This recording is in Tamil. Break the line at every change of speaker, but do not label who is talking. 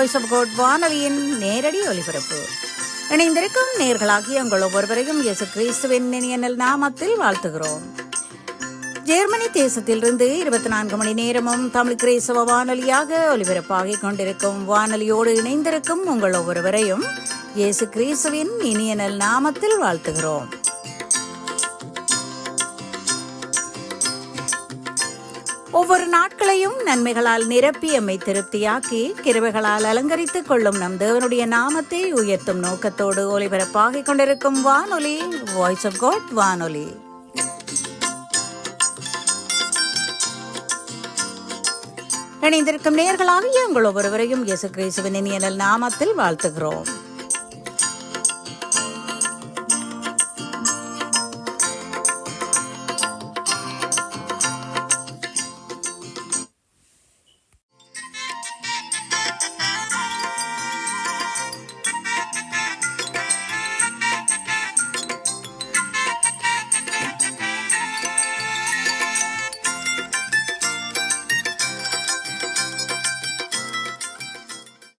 வாய்ஸ் ஆஃப் காட் வானொலியின் நேரடி ஒலிபரப்பு. இணைந்திருக்கும் நேர்களாகிய உங்கள் ஒவ்வொருவரையும் இயேசு கிறிஸ்துவின் இனிய நாமத்தில் வாழ்த்துகிறோம். ஜெர்மனி தேசத்திலிருந்து 24 மணி நேரமும் தமிழ் கிறிஸ்தவ வானொலியாக ஒலிபரப்பாகிக் கொண்டிருக்கும் வானொலியோடு இணைந்திருக்கும் உங்கள் ஒவ்வொருவரையும் இயேசு கிறிஸ்துவின் இனிய நாமத்தில் வாழ்த்துகிறோம். ஒவ்வொரு நாட்களையும் நன்மைகளால் நிரப்பி எம்மை திருப்தியாக்கி கிருபைகளால் அலங்கரித்துக் கொள்ளும் நம் தேவனுடைய நாமத்தை உயர்த்தும் நோக்கத்தோடு ஒலிபரப்பாகிக் கொண்டிருக்கும் வானொலி வாய்ஸ் ஆஃப் காட் வானொலி. இணைந்திருக்கும் நேயர்களாகிய உங்கள் ஒவ்வொருவரையும் இயேசு கிறிஸ்துவின் இனிய நாமத்தில் வாழ்த்துகிறோம்.